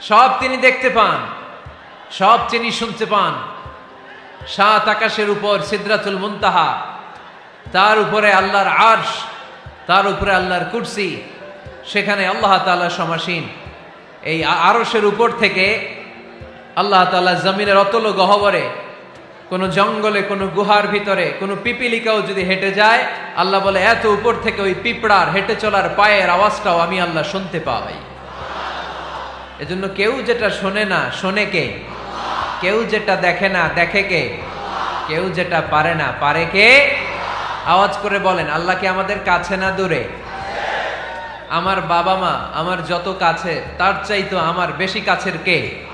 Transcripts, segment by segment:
সব তিনি দেখতে পান, সব তিনি শুনতে পান। সাত আকাশের উপর সিদরাতুল মুনতাহা, তার উপরে আল্লাহর আরশ, তার উপরে আল্লাহর কুরসি, সেখানে আল্লাহ তাআলা সমাসীন। এই আরশের উপর থেকে আল্লাহ তাআলা জমিনের অতল গহ্বরে, কোন জঙ্গলে, কোন গুহার ভিতরে কোন পিপিলিকাও যদি হেঁটে যায়, আল্লাহ বলে এত উপর থেকে ওই পিঁপড়ার হেঁটে চলার পায়ের আওয়াজটাও আমি আল্লাহ শুনতে পাই। এজন্য কেউ যেটা শোনে না শোনে কে? কেউ যেটা দেখে না দেখে কে? কেউ যেটা পারে না পারে কে? আওয়াজ করে বলেন, আল্লাহ কি আমাদের কাছে না দূরে? আমার বাবা মা আমার যত কাছে, তার চাইতো আমার বেশি কাছের কে?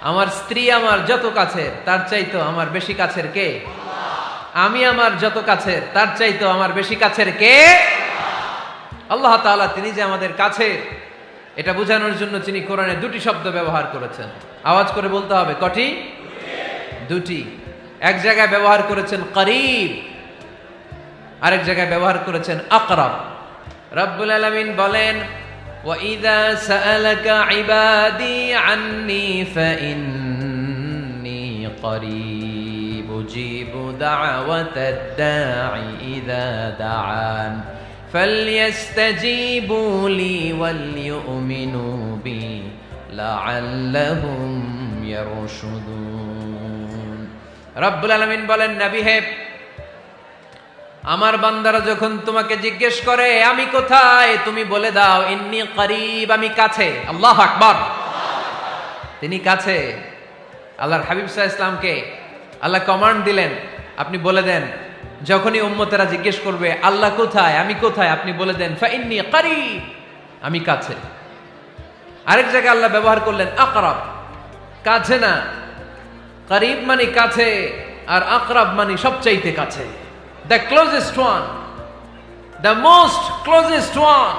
আমার স্ত্রী আমার যত কাছে, তার চাইতো আমার বেশি কাছের কে? আমি আমার যত কাছে, তার চাইতো আমার বেশি কাছের কে? আল্লাহ তাআলা তিনি যে আমাদের কাছে, এটা বোঝানোর জন্য তিনি কোরআনে দুটি শব্দ ব্যবহার করেছেন। আওয়াজ করে বলতে হবে, কটি? দুটি। এক জায়গায় ব্যবহার করেছেন করিব, আরেক জায়গায় ব্যবহার করেছেন আকরাব। রব্বুল আলামিন বলেন, وَإِذَا سَأَلَكَ عِبَادِي عَنِّي فَإِنِّي قَرِيبٌ أُجِيبُ دَعْوَةَ الدَّاعِ إِذَا دَعَانِ فَلْيَسْتَجِيبُوا لِي وَلْيُؤْمِنُوا بِي لَعَلَّهُمْ يَرْشُدُونَ। রব্বুল আলামিন বলেন, নবী হে, আমার বান্দারা যখন তোমাকে জিজ্ঞেস করে আমি কোথায়, তুমি বলে দাও ইন্নী করিব, আমি কাছে। আল্লাহু আকবার, তিনি কাছে। আল্লাহর হাবিব সাল্লাল্লাহু আলাইহি ওয়াসাল্লামকে আল্লাহ কমান্ড দিলেন, আপনি বলে দেন, যখনই উম্মতেরা জিজ্ঞেস করবে আল্লাহ কোথায়, আমি কোথায়, আপনি বলে দেন ফাইন্নী করিব, আমি কাছে। আরেক জায়গায় আল্লাহ ব্যবহার করলেন আকরাব, কাছে না। করিব মানে কাছে, আর আকরাব মানে সবচাইতে কাছে। The closest one, the most closest one,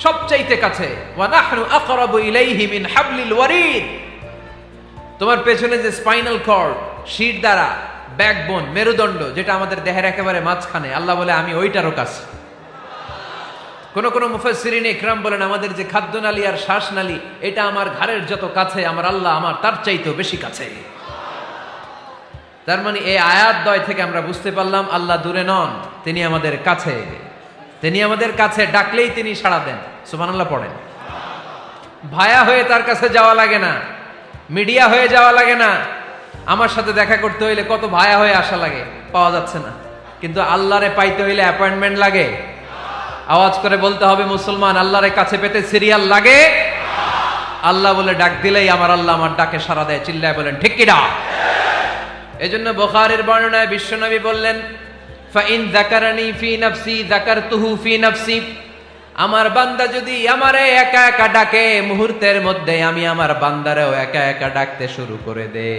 সবচাইতে কাছে। ওয়া নাহনু আকরাবু ইলাইহি মিন হাবলিল ওয়ারিদ। তোমার পেছনে যে স্পাইনাল কর্ড, শির দ্বারা, ব্যাকবোন, মেরুদণ্ড, যেটা আমাদের দেহের একেবারে মাঝখানে, আল্লাহ বলে আমি ওইটারও কাছে। কোন কোন মুফাসসিরিন ইকরাম বলেন, আমাদের যে খাদ্যনালী আর শ্বাসনালী, এটা আমার ঘাড়ের যত কাছে, আমার আল্লাহ আমার তার চাইতেও বেশি কাছে। তার মানে এই আয়াত দ্বয় থেকে আমরা বুঝতে পারলাম আল্লাহ দূরে নন, তিনি আমাদের কাছে। তিনি আমাদের কাছে, ডাকলেই তিনি সাড়া দেন। সুবহানাল্লাহ পড়েন। ভায়া হয়ে তার কাছে যাওয়া লাগে না, মিডিয়া হয়ে যাওয়া লাগে না। আমার সাথে দেখা করতে হইলে কত ভায়া হয়ে আসা লাগে, পাওয়া যাচ্ছে না। কিন্তু আল্লাহরে পাইতে হইলে অ্যাপয়েন্টমেন্ট লাগে। আওয়াজ করে বলতে হবে মুসলমান, আল্লাহরে কাছে পেতে সিরিয়াল লাগে। আল্লাহ বলে ডাক দিলেই আমার আল্লাহ আমার ডাকে সাড়া দেয়। চিল্লায় বলেন ঠিক কিনা? এজন্য বুখারীর বর্ণনায় বিশ্বনবী বললেন, ফাইন যাকারানি ফি নাফসি যাকারতুহু ফি নাফসি। আমার বান্দা যদি আমারে একা একা ডাকে, মুহূর্তের মধ্যে আমি আমার বান্দারেও একা একা ডাকতে শুরু করে দে।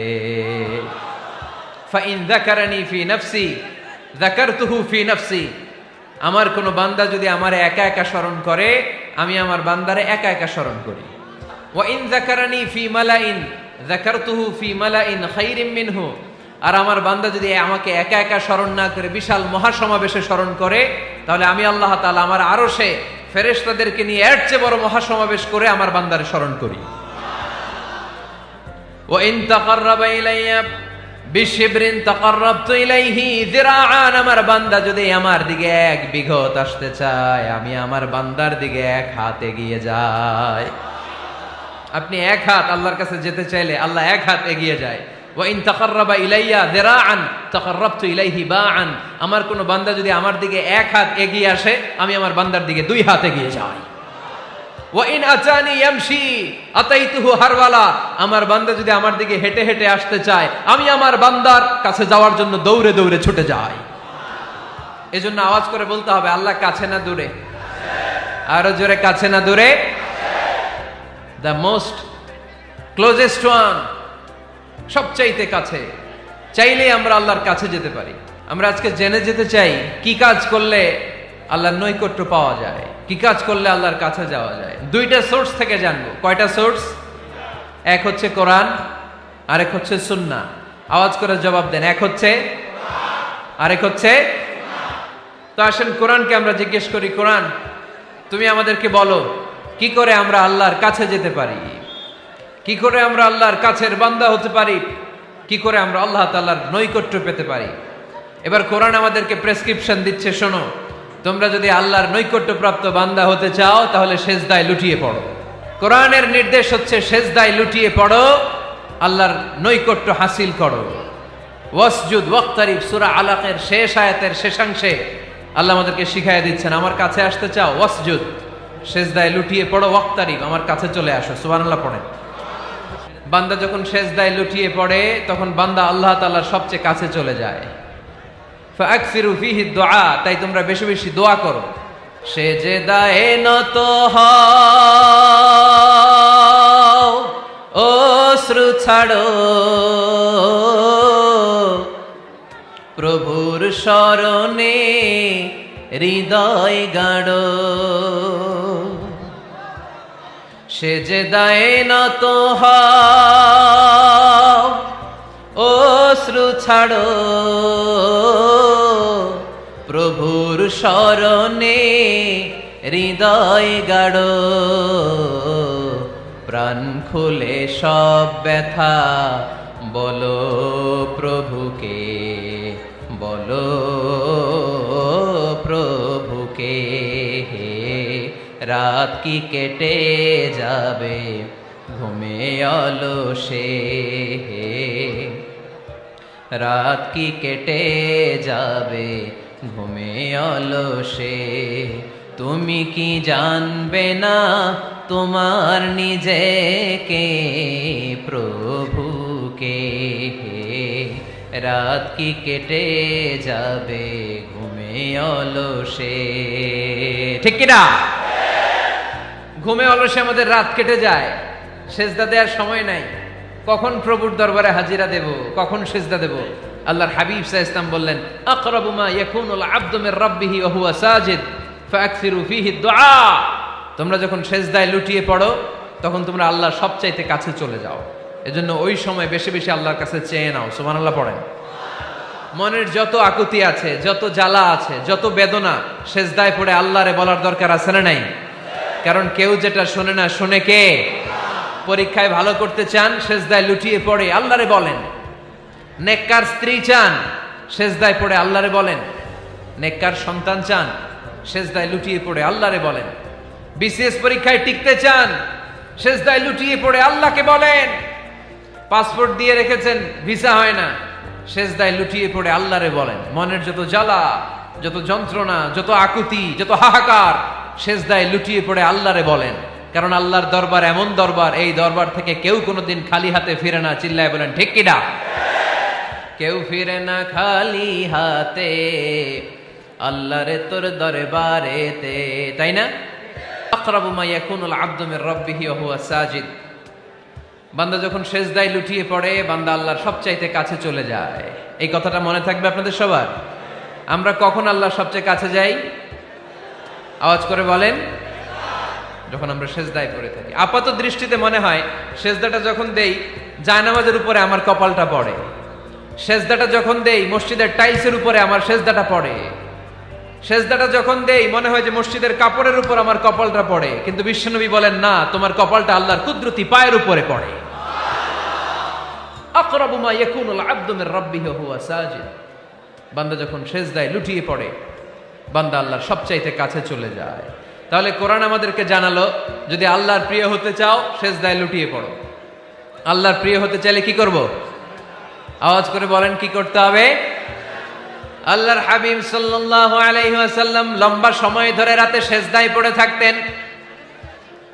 ফাইন যাকারানি ফি নাফসি যাকারতুহু ফি নাফসি। আমার কোন বান্দা যদি আমারে একা একা স্মরণ করে, আমি আমার বান্দারে একা একা স্মরণ করি। ওয়া ইন যাকারানি ফি মালাইন যাকারতুহু ফি মালাইন খায়রিম মিনহু। আর আমার বান্দা যদি আমাকে একা একা স্মরণ না করে বিশাল মহাসমাবেশে স্মরণ করে, তাহলে আমি আল্লাহ তাআলা আমার আরশে ফেরেশতাদেরকে নিয়ে এর চেয়ে বড় মহাসমাবেশ করে আমার বান্দারে স্মরণ করি। ওয়া ইন তাকাররাবা ইলাইয়া বিশিবরিন তাকাররাবতু ইলাইহি যিরাআন। আমার বান্দা যদি আমার দিকে এক বিঘত আসতে চায়, আমি আমার বান্দার দিকে এক হাত এগিয়ে যাই। আপনি এক হাত আল্লাহর কাছে যেতে চাইলে আল্লাহ এক হাত এগিয়ে যায়। ওয়া ইন তাকাররাবা ইলাইয়া যিরাআন তাকাররাবতু ইলাইহি বাআন। আমার কোন বান্দা যদি আমার দিকে এক হাত এগিয়ে আসে, আমি আমার বান্দার দিকে দুই হাত এগিয়ে যাই। ওয়া ইন আতানি ইয়ামশি আতাইতুহু হারওয়ালা। আমার বান্দা যদি আমার দিকে হেঁটে হেঁটে আসতে চায়, আমি আমার বান্দার কাছে যাওয়ার জন্য দৌড়ে দৌড়ে ছুটে যাই। এজন্য আওয়াজ করে বলতে হবে, আল্লাহ কাছে না দূরে? আরো জোরে, কাছে না দূরে? দ্য মোস্ট ক্লোজেস্ট ওয়ান, সবচাইতে কাছে। চাইলেই আমরা আল্লাহর কাছে যেতে পারি। আমরা আজকে জেনে যেতে চাই কি কাজ করলে আল্লাহর নৈকট্য পাওয়া যায়, কি কাজ করলে আল্লাহর কাছে যাওয়া যায়। দুইটা সোর্স থেকে জানবো। কয়টা সোর্স? এক হচ্ছে কোরআন, আরেক হচ্ছে সুন্নাহ। আওয়াজ করে জবাব দেন, এক হচ্ছে, আরেক হচ্ছে। তো আসেন কোরআনকে আমরা জিজ্ঞেস করি, কোরআন তুমি আমাদেরকে বলো কি করে আমরা আল্লাহর কাছে যেতে পারি। কি করে আমরা আল্লাহর কাছের বান্দা হতে পারি, কি করে আমরা আল্লাহ তাআলার নৈকট্য পেতে পারি। এবার কোরআন আমাদেরকে প্রেসক্রিপশন দিচ্ছে, শোনো, তোমরা যদি আল্লাহর নৈকট্যপ্রাপ্ত বান্দা হতে চাও তাহলে সেজদায় লুটিয়ে পড়ো। কোরআনের নির্দেশ হচ্ছে সেজদায় লুটিয়ে পড়ো, আল্লাহর নৈকট্য হাসিল করো। ওয়াসজুদ ওয়াক্তারিব, সূরা আলাকের শেষ আয়াতের শেষাংশে আল্লাহ আমাদেরকে শিখাইয়া দিচ্ছেন, আমার কাছে আসতে চাও, ওয়াসজুদ, সেজদায় লুটিয়ে পড়ো, ওয়াক্তারিব, আমার কাছে চলে আসো। সুবহানাল্লাহ পড়েন। বান্দা যখন সেজদায় লুটিয়ে পড়ে তখন বান্দা আল্লাহ তাআলার সবচেয়ে কাছে চলে যায়। ফাকসিরু ফিহি দুআ, তাই তোমরা বেশি বেশি দোয়া করো। সেজদায়ে নত হও, অশ্রু ছাড়ো, প্রভুর শরণে হৃদয় গাড়ো। সেজদায়ে নত হও, অশ্রু ছাড়ো, প্রভুর শরণে হৃদয় গাড়ো। প্রাণ খুলে সব ব্যথা বলো প্রভুকে, বলো প্রভুকে। রাত কি কেটে যাবে ঘুমে অলসে, রাত কি কেটে যাবে ঘুমে অলসে। তুমি কি জানবে না তোমার নিজেকে, প্রভুকে। রাত কি কেটে যাবে ঘুমে অলসে, ঠিক কিনা? ঘুমে অলসে আমাদের রাত কেটে যায়, সেজদা দেওয়ার সময় নাই। কখন প্রভুর দরবারে হাজিরা দেব, কখন সেজদা দেব? আল্লাহর হাবিব সাল্লাল্লাহু আলাইহি ওয়াসাল্লাম বললেন, আকরাবু মা ইয়াকুনুল আবদু মির রাব্বিহি ওয়া হুয়া সাজিদ ফাকসিরু ফিহি দুআ। তোমরা যখন সেজদায় লুটিয়ে পড়ো তখন তোমরা আল্লাহর সবচাইতে কাছে চলে যাও। এজন্য ওই সময় বেশি বেশি আল্লাহর কাছে চেয়ে নাও। সুবহানাল্লাহ পড়েন। মনের যত আকুতি আছে, যত জ্বালা আছে, যত বেদনা, সেজদায় পড়ে আল্লাহরে বলার দরকার আছে না নাই? কারণ কেউ যেটা শোনে না, শোনে কে? পরীক্ষায় ভালো করতে চান, সেজদায় লুটিয়ে পড়ে আল্লাহরে বলেন। নেককার স্ত্রী চান, সেজদায় পড়ে আল্লাহরে বলেন। নেককার সন্তান চান, সেজদায় লুটিয়ে পড়ে আল্লাহরে বলেন। বিসিএস পরীক্ষায় টিকতে চান, সেজদায় লুটিয়ে পড়ে আল্লাহকে বলেন। পাসপোর্ট দিয়ে রেখেছেন, ভিসা হয় না, সেজদায় লুটিয়ে পড়ে আল্লাহরে বলেন। মনের যত জ্বালা, যত যন্ত্রণা, যত আকুতি, যত হাহাকার, সেজদায় লুটিয়ে পড়ে আল্লাহরে বলেন। কারণ আল্লাহর দরবার এমন দরবার, এই দরবার থেকে কেউ কোনোদিন খালি হাতে ফিরে না। চিল্লায় বলেন ঠিক কিনা? কেউ ফিরে না খালি হাতে আল্লাহরে তোর দরবারেতে, তাই না? আকরাবু মা ইয়াকুনুল আবদু মির রাব্বিহি ওয়া হুয়া সাজিদ। বান্দা যখন সেজদায় লুটিয়ে পড়ে, বান্দা আল্লাহর সবচাইতে কাছে চলে যায়। এই কথাটা মনে থাকবে আপনাদের সবার। আমরা কখন আল্লাহর সবচেয়ে কাছে যাই? আওয়াজ করে বলেন। যখন আমরা সেজদায় পড়ে থাকি। আপাত দৃষ্টিতে মনে হয় সেজদাটা যখন দেই জায়নামাজের উপরে আমার কপালটা পড়ে, সেজদাটা যখন দেই মসজিদের টাইলসের উপরে আমার সেজদাটা পড়ে, সেজদাটা যখন দেই মনে হয় যে মসজিদের কাপড়ের উপর আমার কপালটা পড়ে। কিন্তু বিশ্বনবী বলেন, না, তোমার কপালটা আল্লাহর কুদরতি পায়ের উপরে পড়ে। আকরাবু মা ইয়াকুনুল আবদু মির রাব্বিহি ওয়া হুয়া সাজিদ। বান্দা যখন সেজদায় লুটিয়ে পড়ে, বান্দা আল্লাহর সবচাইতে কাছে চলে যায়। তাহলে কোরআন আমাদেরকে জানালো, যদি আল্লাহর প্রিয় হতে চাও সেজদায় লুটিয়ে পড়ো। আল্লাহর প্রিয় হতে চাইলে কি করব? আওয়াজ করে বলেন কি করতে হবে? আল্লাহর হাবিব সাল্লাল্লাহু আলাইহি ওয়াসাল্লাম লম্বা সময় ধরে রাতে সেজদায় পড়ে থাকতেন।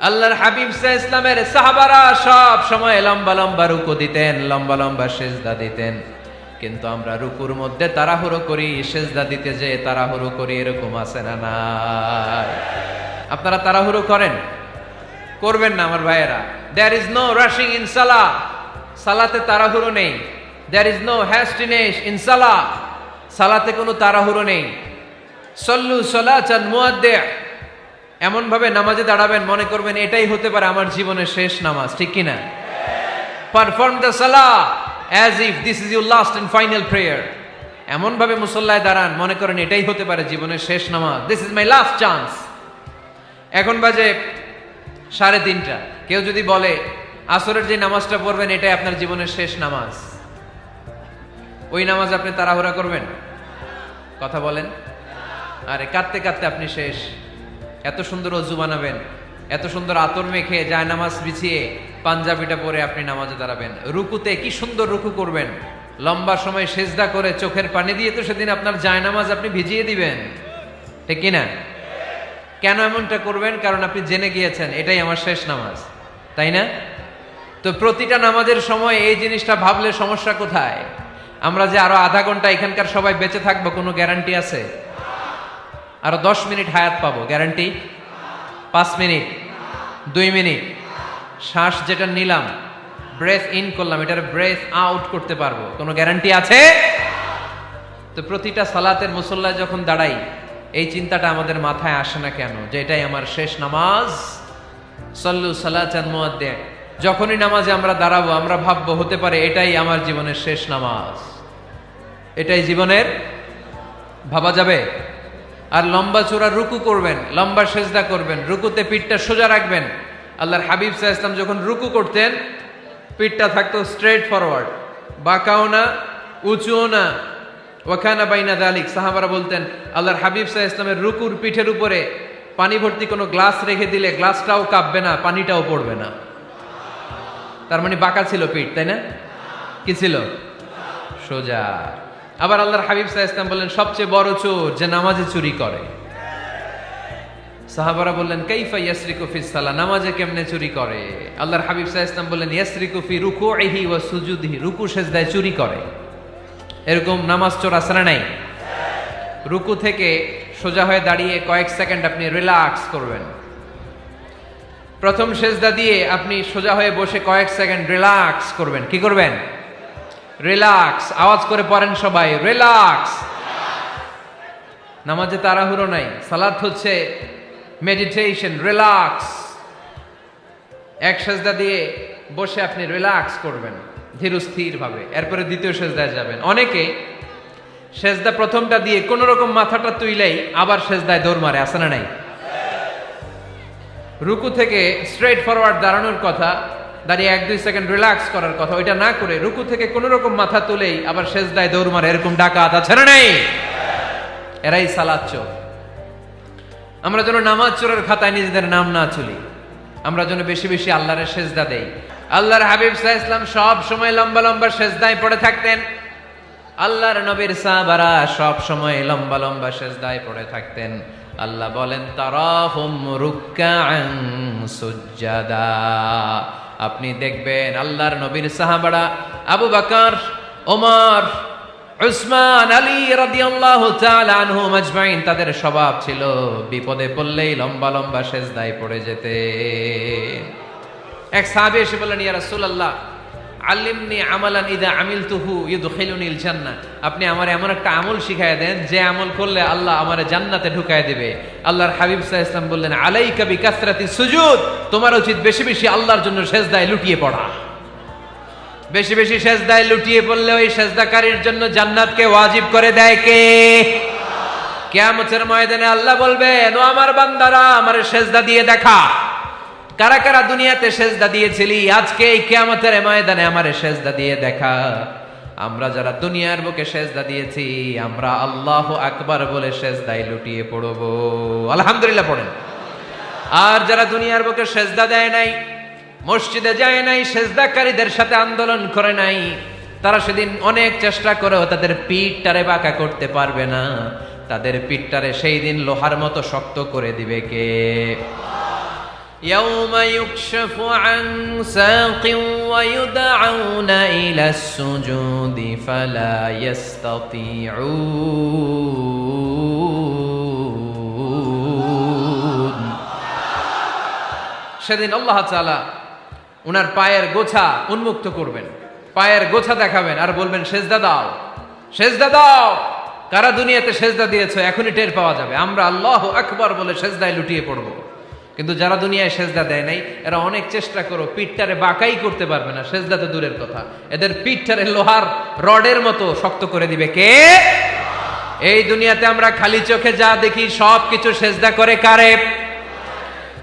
আল্লাহর হাবিব সাল্লাল্লাহু আলাইহি ওয়াসাল্লামের সাহাবারা সব সময় লম্বা লম্বা রুকু দিতেন, লম্বা লম্বা সেজদা দিতেন। কিন্তু আমরা রুকুর মধ্যে তাড়াহুড়ো করি, সেজদা দিতে যে তাড়াহুড়ো করি, এরকম আছে না নাই? আপনারা তাড়াহুড়ো করেন? করবেন না আমার ভাইয়েরা। There is no rushing in সালাহ। সালাতে তাড়াহুড়ো নেই। There is no hastiness in সালাহ। সালাতে কোনো তাড়াহুড়ো নেই। সল্লু সালাতান মুআদ্দি', এমন ভাবে নামাজে দাঁড়াবেন মনে করবেন এটাই হতে পারে আমার জীবনের শেষ নামাজ, ঠিক কিনা? Perform the Salah as if this is your last and final prayer. এমন ভাবে মুসল্লায় দাঁড়ান মনে করেন এটাই হতে পারে জীবনের শেষ নামাজ। This is my last chance. এখন বাজে 3:30। কেউ যদি বলে আসরের যে নামাজটা পড়বেন এটাই আপনার জীবনের শেষ নামাজ। ওই নামাজ আপনি তাড়াহুড়া করবেন? কথা বলেন। আরে কাঁদতে কাঁদতে আপনি শেষ। এত সুন্দর অজু বানাবেন, এত সুন্দর আতর মেখে যায় নামাজ বিছিয়ে পাঞ্জাবিটা পরে আপনি নামাজে দাঁড়াবেন। রুকুতে কি সুন্দর রুকু করবেন, লম্বা সময় সেজদা করে চোখের পানি দিয়ে তো সেদিন আপনার জায়নামাজ আপনি ভিজিয়ে দিবেন, ঠিক কিনা? কেন এমনটা করবেন? কারণ আপনি জেনে গিয়েছেন এটাই আমার শেষ নামাজ, তাই না? তো প্রতিটা নামাজের সময় এই জিনিসটা ভাবলে সমস্যা কোথায়? আমরা যে আরো আধা ঘন্টা এখানকার সবাই বেঁচে থাকবো কোনো গ্যারান্টি আছে? আরো 10 মিনিট হায়াত পাবো, গ্যারান্টি? 5 মিনিট, 2 মিনিট, শ্বাস যেটা নিলাম, ব্রেথ ইন করলাম, এটার ব্রেথ আউট করতে পারবো, কোনো গ্যারান্টি আছে? তো প্রতিটা সালাতের মুসল্লায় যখন দাঁড়াই এই চিন্তাটা আমাদের মাথায় আসে না কেন যে এটাই আমার শেষ নামাজ? সল্লু সালাতান মুআদ্দিন। যখনই নামাজে আমরা দাঁড়াবো আমরা ভাববো হতে পারে এটাই আমার জীবনের শেষ নামাজ, এটাই জীবনের, ভাবা যাবে? আর লম্বা চূড়া রুকু করবেন, লম্বা সেজদা করবেন, রুকুতে পিঠটা সোজা রাখবেন। আল্লাহর হাবিব সাল্লাল্লাহু আলাইহি ওয়াসাল্লাম যখন রুকু করতেন পিঠটা থাকতো স্ট্রেট ফরওয়ার্ড, বাঁকাও না উঁচুও না, ওয়াকানা বাইনা যালিক। সাহাবারা বলতেন আল্লাহর হাবিব সাল্লাল্লাহু আলাইহি ওয়াসাল্লামের রুকুর পিঠের উপরে পানি ভর্তি কোনো গ্লাস রেখে দিলে গ্লাসটাও কাঁপবে না, পানিটাও পড়বে না। তার মানে বাঁকা ছিল পিঠ, তাই না? কি ছিল? সোজা। আবার আল্লাহর হাবিব সাল্লাল্লাহু আলাইহি ওয়াসাল্লাম বললেন সবচেয়ে বড় চোর যে নামাজে চুরি করে। সাহাবারা বললেন কাইফা ইয়াসরিকু ফিস সালাহ, নামাজে কেমনে চুরি করে? আল্লাহর হাবিব সাল্লাল্লাহু আলাইহি ওয়াসাল্লাম বললেন ইয়াসরিকু ফি রুকুইহি ওয়া সুজুদিহি, রুকু সেজদায় চুরি করে। এরকম নামাজ চোর আছে না নাই? রুকু থেকে সোজা হয়ে দাঁড়িয়ে কয়েক সেকেন্ড আপনি রিল্যাক্স করবেন। প্রথম সেজদা দিয়ে আপনি সোজা হয়ে বসে কয়েক সেকেন্ড রিল্যাক্স করবেন। কি করবেন? রিল্যাক্স। আওয়াজ করে পড়েন সবাই, রিল্যাক্স। নামাজে তাড়াহুড়ো নাই, সালাত হচ্ছে মেডিটেশন, রিল্যাক্স। এক সেজদা দিয়ে বসে আপনি রিল্যাক্স করবেন ধীরস্থির ভাবে, এরপরে দ্বিতীয় সেজদায় যাবেন। অনেকে সেজদা প্রথমটা দিয়ে কোন রকম মাথাটা তুইলেই আবার সেজদায় দৌড় মারে, আছে না নাই? রুকু থেকে স্ট্রেট ফরওয়ার্ড দাঁড়ানোর কথা, দাঁড়িয়ে 1-2 সেকেন্ড রিল্যাক্স করার কথা, ওইটা না করে রুকু থেকে কোন রকম মাথা তুলেই আবার সেজদায় দৌড় মারে, এরকম ডাকাত আছে না নাই? এরাই সালাত চোর। আমরা যেন নামাজ চোরের খাতায় নিজেদের নাম না চলি, আমরা যেন বেশি বেশি আল্লাহর সেজদা দেই। আল্লাহর হাবিব সাল্লাল্লাহু আলাইহি ওয়াসাল্লাম সব সময় লম্বা লম্বা সেজদায় পড়ে থাকতেন। আল্লাহর নবীর সাহাবারা সব সময় লম্বা লম্বা সেজদায় পড়ে থাকতেন। আল্লাহ বলেন তারাহুম রুকআন সুজদা। আপনি দেখবেন আল্লাহর নবীর সাহাবারা আবু বকর, ওমর, উসমান, আলী রাদিয়াল্লাহু তাআলা আনহুম আজমাইন, তাদের স্বভাব ছিল বিপদে পড়লেই লম্বা লম্বা সেজদায় পড়ে যেতেন। এক সাহাবী এসে বললেন ইয়া রাসূলুল্লাহ আল্লিমনি আমালান ইযা আমিলতুহু ইউদখিলুনিল জান্নাহ, আপনি আমারে এমন একটা আমল শিখায় দেন যে আমল করলে আল্লাহ আমারে জান্নাতে ঢুকায় দিবে। আল্লাহর হাবিব সাল্লাল্লাহু আলাইহি ওয়াসাল্লাম বললেন আলাইকা বিকাসরাতি সুজুদ, তোমার উচিত বেশি বেশি আল্লাহর জন্য সেজদায় লুটিয়ে পড়া। বেশি বেশি সেজদায় লুটিয়ে পড়লে ওই সেজদাকারীর জন্য জান্নাতকে ওয়াজিব করে দেয় কে? কিয়ামতের ময়দানে আল্লাহ বলবেন ও আমার বান্দারা আমারে সেজদা দিয়ে দেখা। কারা কারা দুনিয়াতে সেজদা দিয়েছিলি, আজকে এই কিয়ামতের ময়দানে আমারে সেজদা দিয়ে দেখা। আমরা যারা দুনিয়ার বুকে সেজদা দিয়েছি আমরা আল্লাহু আকবার বলে সেজদায় লুটিয়ে পড়ব, আলহামদুলিল্লাহ পড়েন। আর যারা দুনিয়ার বুকে সেজদা দেয় নাই, মসজিদে যায় নাই, সেজদাকারীদের সাথে আন্দোলন করে নাই, তারা সেদিন অনেক চেষ্টা করেও তাদের পিঠটারে বাঁকা করতে পারবে না। তাদের পিঠটারে সেই দিন লোহার মতো শক্ত করে দিবে কে? يوم يكشف عن ساق ويدعون إلى السجود فلا يستطيعون। সেদিন আল্লাহ তাআলা উনার পায়ের গোছা উন্মুক্ত করবেন, পায়ের গোছা দেখাবেন আর বলবেন সেজদা দাও, সেজদা দাও। কারা দুনিয়াতে সেজদা দিয়েছো এখনই টের পাওয়া যাবে। আমরা আল্লাহু আকবার বলে সেজদায় লুটিয়ে পড়বো, কিন্তু যারা দুনিয়ায় সেজদা দেয় নাই এরা অনেক চেষ্টা করো পিঠটারে বাঁকাই করতে পারবে না, সেজদা তো দূরের কথা, এদের পিঠটারে লোহার রডের মতো শক্ত করে দিবে কে? এই দুনিয়াতে আমরা খালি চোখে যা দেখি সব কিছু সেজদা করে কারে?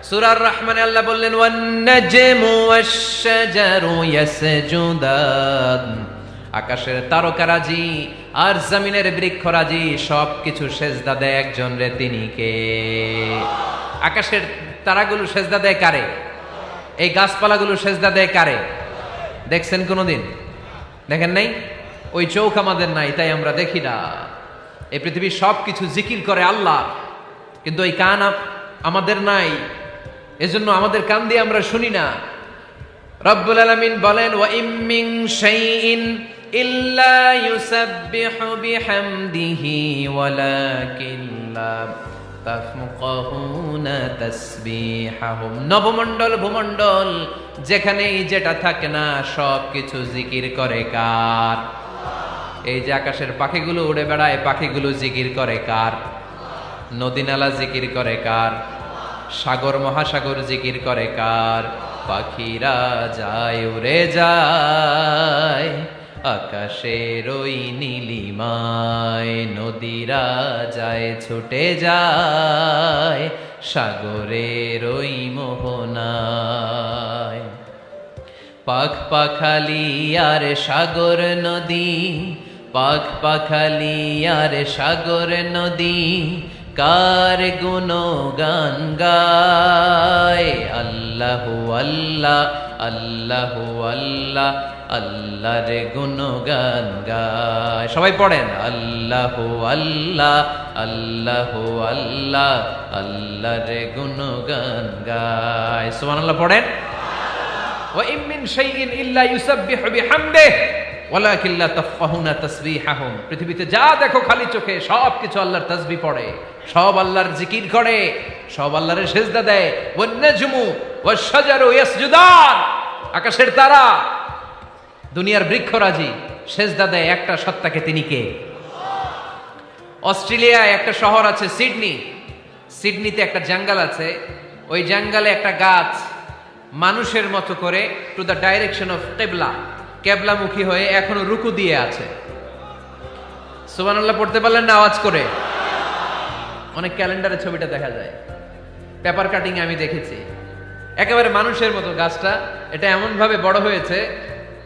সূরার রহমানে আল্লাহ বললেন ওয়ান নাজমু ওয়াশ-শাজারু ইয়াসজুদান, আকাশের তারকারাজি আর জমিনের বৃক্ষরাজি সবকিছু সেজদা দেয় একজন রে, তিনি কে? আকাশের তারাগুলো সেজদা দেয় কারে? এই গাছপালাগুলো সেজদা দেয় কারে? দেখছেন কোনোদিন? দেখেন নাই? ওই চোখ আমাদের নাই, তাই আমরা দেখি না। এই পৃথিবীর সবকিছু জিকির করে আল্লাহ, কিন্তু ওই কান আমাদের নাই, এজন্য আমাদের কান দিয়ে আমরা শুনি না। রব্বুল আলামিন বলেন ওয়া ইম মিন শাইইন ইল্লা ইউসাব্বিহু বিহামদিহি ওয়ালাকিন লা তাফকাহুনা তাসবিহাহুম। নবমণ্ডল ভূমণ্ডল যেখানেই যেটা থাকে না সব কিছু জিকির করে কার? এই যে আকাশের পাখিগুলো উড়ে বেড়ায়, পাখিগুলো জিকির করে কার? নদী নালা জিকির করে কার? সাগর মহাসাগর জিকির করে কার? পাখিরা যায় উড়ে যায় আকাশের ওই নীলিমায়, নদীরা যায় ছুটে যায় সাগরের ওই মোহনায়। পাখ পাখালি আর সাগর নদী, পাখ পাখালি আর সাগর নদী কার গুণগান গায়? আল্লাহু আল্লাহ আল্লাহু আল্লাহ আল্লাহর গুণগান গায়। সবাই পড়েন আল্লাহু আল্লাহ আল্লাহু আল্লাহ আল্লাহর গুণগান গায়। সুবহানাল্লাহ পড়েন। ওয়া ইম মিন শাইইন ইল্লা ইউসাব্বিহু বিহামদিহি ওয়ালাকিন লা তাফকাহুনা তাসবিহাহুম। পৃথিবীতে যা দেখো খালি চোখে সব কিছু আল্লাহর তাসবিহ পড়ে, সব আল্লাহর জিকির করে, সব আল্লাহর সেজদা দেয়। ওয়ান নাজমু ওয়াশ-শাজারু ইয়াসজুদান, আকাশের তারা দুনিয়ার বৃক্ষরাজি সেজদা দেয় একটা সত্তাকে, তিনি কে? অস্ট্রেলিয়ায় একটা শহর আছে সিডনি, সিডনিতে একটা জঙ্গল আছে, ওই জঙ্গলে একটা গাছ মানুষের মতো করে টু দ্য ডাইরেকশন অফ কিবলা, কেবলামুখী হয়ে এখনো রুকু দিয়ে আছে। সুবহানাল্লাহ পড়তে পারলেন না আওয়াজ করে? অনেক ক্যালেন্ডারে ছবিটা দেখা যায়, পেপার কাটিং আমি দেখেছি। একেবারে মানুষের মতো গাছটা, এটা এমন ভাবে বড় হয়েছে,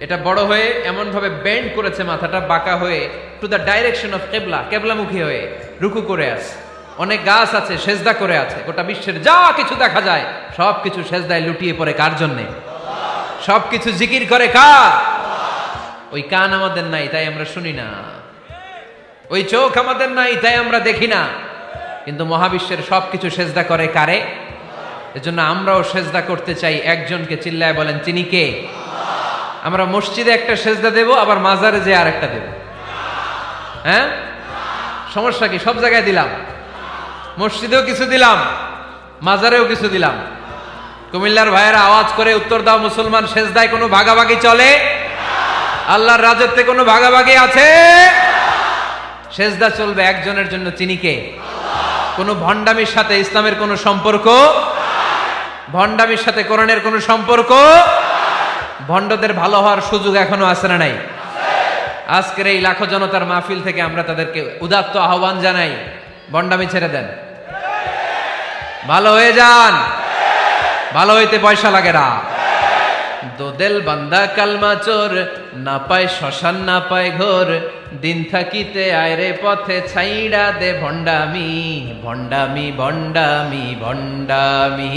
এটা বড় হয়ে এমন ভাবে বেন্ড করেছে, মাথাটা বাঁকা হয়ে টু দ্য ডাইরেকশন অফ কিবলা, কেবলামুখী হয়ে রুকু করে আছে। অনেক গাছ আছে সেজদা করে আছে। গোটা বিশ্বের যা কিছু দেখা যায় সব কিছু সেজদায় লুটিয়ে পড়ে কার জন্যে? সব কিছু জিকির করে কার? ওই কান আমাদের নাই, তাই আমরা শুনি না। ওই চোখ আমাদের নাই, তাই আমরা দেখি না। কিন্তু মহাবিশ্বের সবকিছু সেজদা করে কারে? এজন্য আমরাও সেজদা করতে চাই একজনকে। চিল্লায় বলেন তিনি কে? আমরা মসজিদে একটা সেজদা দেব, আবার মাজারে যে আর একটা দেব। হ্যাঁ, সমস্যা কি? সব জায়গায় দিলাম, মসজিদেও কিছু দিলাম, মাজারেও কিছু দিলাম। কুমিল্লার ভাইয়েরা আওয়াজ করে উত্তর দাও, মুসলমান সেজদায় কোনো ভাগাভাগি চলে? আল্লাহর রাজত্বে কোনো ভাগাভাগি আছে? সেজদা চলবে একজনের জন্য, তিনি কে? কোনো ভণ্ডামির সাথে ইসলামের কোনো সম্পর্ক? ভণ্ডামির সাথে কোরআনের কোনো সম্পর্ক? ভণ্ডদের ভালো হওয়ার সুযোগ এখনো আছে না নাই? আজকের এই লাখো জনতার মাহফিল থেকে আমরা তাদেরকে উদাত্ত আহ্বান জানাই, ভণ্ডামি ছেড়ে দেন, ভালো হয়ে যান। ভালো হইতে পয়সা লাগে না। দোদেল বান্দা কালমা চোর, না পায় শ্মশান না পায় ঘোর, দিন থাকিতে আয়রে পথে ছাইড়া দে ভণ্ডামি, ভণ্ডামি ভণ্ডামি ভণ্ডামি,